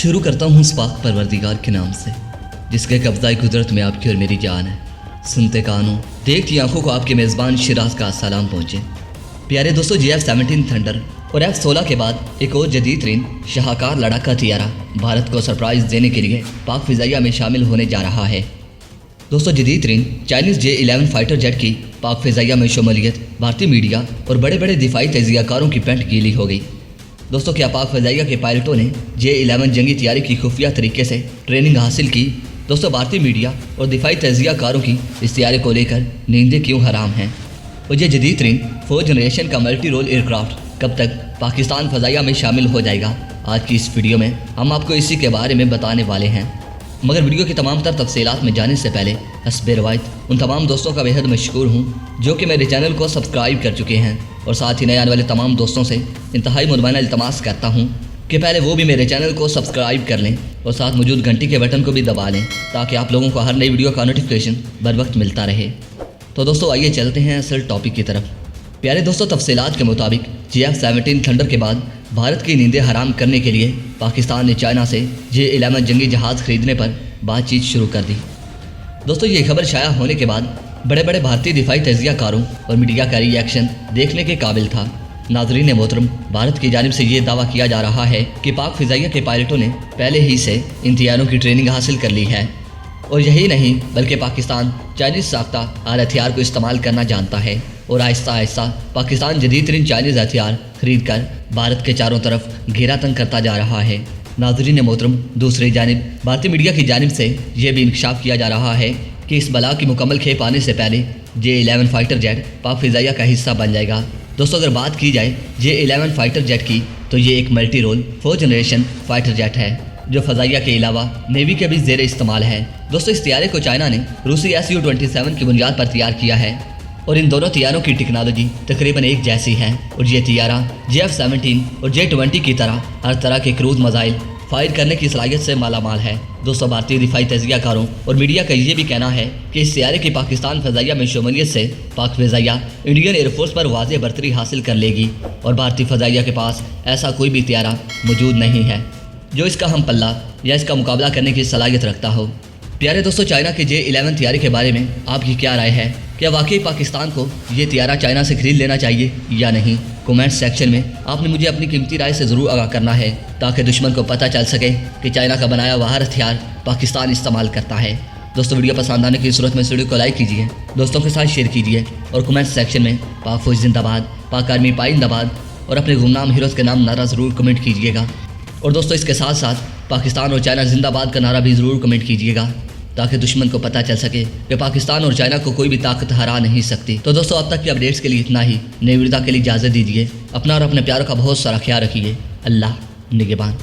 शुरू करता हूँ उस पाक परवरदिगार के नाम से जिसके कब्ज़ाए कुदरत में आपकी और मेरी जान है। सुनते कानों देखती आंखों को आपके मेज़बान शिराज का सलाम पहुँचे। प्यारे दोस्तों, F-17 थंडर और F-16 के बाद एक और जदीद तरीन शाहकार लड़ाका तियारा भारत को सरप्राइज़ देने के लिए पाक फ़िज़ाइया में शामिल होने जा रहा है। दोस्तों, जदीद तरीन चाइनीज़ J-11 फाइटर जेट की पाक फ़िज़ाइया में शमूलियत भारतीय मीडिया और बड़े बड़े दिफाई तजियाकारों की पेंट गीली हो गई। दोस्तों, क्या पाक फ़िज़ाइया के पायलटों ने J-11 जंगी तैयारी की खुफिया तरीके से ट्रेनिंग हासिल की? दोस्तों, भारतीय मीडिया और दिफाई तजियाकारों की इस तैयारी को लेकर नींदें क्यों हराम हैं? और ये जदीद तरीन 4th जनरेशन का मल्टी रोल एयरक्राफ्ट कब तक पाकिस्तान फ़िज़ाइया में शामिल हो जाएगा? आज की इस वीडियो में हम आपको इसी के बारे में बताने वाले हैं। मगर वीडियो की तमाम तर तफसीलात में जाने से पहले हस्बे रवायत उन तमाम दोस्तों का बेहद मशकूर हूँ जो कि मेरे चैनल को सब्सक्राइब कर चुके हैं, और साथ ही नए आने वाले तमाम दोस्तों से इंतहाई मुदमाना इल्तमास करता हूँ कि पहले वो भी मेरे चैनल को सब्सक्राइब कर लें और साथ मौजूद घंटी के बटन को भी दबा लें ताकि आप लोगों को हर नई वीडियो का नोटिफिकेशन बर वक्त मिलता रहे। तो दोस्तों, आइए चलते हैं असल टॉपिक की तरफ। प्यारे दोस्तों, तफसीलात के मुताबिक F-17 थंडर के बाद भारत की नींदें हराम करने के लिए पाकिस्तान ने चाइना से J-11 जंगी जहाज़ खरीदने पर बातचीत शुरू कर दी। दोस्तों, ये खबर शाया होने के बाद बड़े बड़े भारतीय दिफाई तजियाकारों और मीडिया का रिएक्शन देखने के काबिल था। नाज़रीन मोहतरम, भारत की जानिब से ये दावा किया जा रहा है कि पाक फ़िज़ाइया के पायलटों ने पहले ही से इन तैयारों की ट्रेनिंग हासिल कर ली है, और यही नहीं बल्कि पाकिस्तान चाइनीज़ साख्ता आल हथियार को इस्तेमाल करना जानता है, और आहिस्ता आहिस्ता पाकिस्तान जदीद तरीन चाइनीज़ हथियार खरीद कर भारत के चारों तरफ घेरा तंग करता जा रहा है। नाज़रीन मोहतरम, दूसरी जानिब भारतीय मीडिया की जानिब से यह भी इंकशाफ किया जा रहा है कि इस बला की मुकम्मल खेप आने से पहले J-11 फाइटर जेट पाक फ़िज़ाइया का हिस्सा बन जाएगा। दोस्तों, अगर बात की जाए J-11 फाइटर जेट की तो ये एक multi role 4th generation fighter jet है जो फ़िज़ाइया के अलावा नेवी के भी ज़ेर इस्तेमाल है। दोस्तों, इस तैयारे को चाइना ने रूसी Su-27 की बुनियाद पर तैयार किया है, और इन दोनों तैयारों की टेक्नोलॉजी तकरीबन एक जैसी है, और ये तैयारा F-17 और J-20 की हर तरह के क्रूज मज़ाइल फायर करने की सलाहियत से मालामाल है। दोस्तों, भारतीय दिफाई तजियाकारों और मीडिया का ये भी कहना है कि इस तैयारे की पाकिस्तान फ़िज़ाइया में शमूलियत से पाक फ़िज़ाइया इंडियन एयरफोर्स पर वाज़ेह बरतरी हासिल कर लेगी, और भारतीय फ़िज़ाइया के पास ऐसा कोई भी तैयारा मौजूद नहीं है जो इसका हम पल्ला या इसका मुकाबला करने की सलाहियत रखता हो। प्यारे दोस्तों, चाइना के J-11 तैयारे के बारे में आपकी क्या राय है? क्या वाकई पाकिस्तान को ये तैयारा चाइना से खरीद लेना चाहिए या नहीं? कमेंट सेक्शन में आपने मुझे अपनी कीमती राय से ज़रूर आगाह करना है ताकि दुश्मन को पता चल सके कि चाइना का बनाया हुआ हर हथियार पाकिस्तान इस्तेमाल करता है। दोस्तों, वीडियो पसंद आने की सूरत में इस वीडियो को लाइक कीजिए, दोस्तों के साथ शेयर कीजिए, और कमेंट सेक्शन में पाक फौज जिंदाबाद, पाक आर्मी पाइंदाबाद और अपने गुमनाम हीरोज़ के नाम नारा ज़रूर कमेंट कीजिएगा। और दोस्तों, इसके साथ साथ पाकिस्तान और चाइना जिंदाबाद का नारा भी ज़रूर कमेंट कीजिएगा ताकि दुश्मन को पता चल सके कि पाकिस्तान और चाइना को कोई भी ताकत हरा नहीं सकती। तो दोस्तों, अब तक की अपडेट्स के लिए इतना ही। नई वीडियो के लिए इजाज़त दीजिए। अपना और अपने प्यारों का बहुत सारा ख्याल रखिए। अल्लाह निगहबान।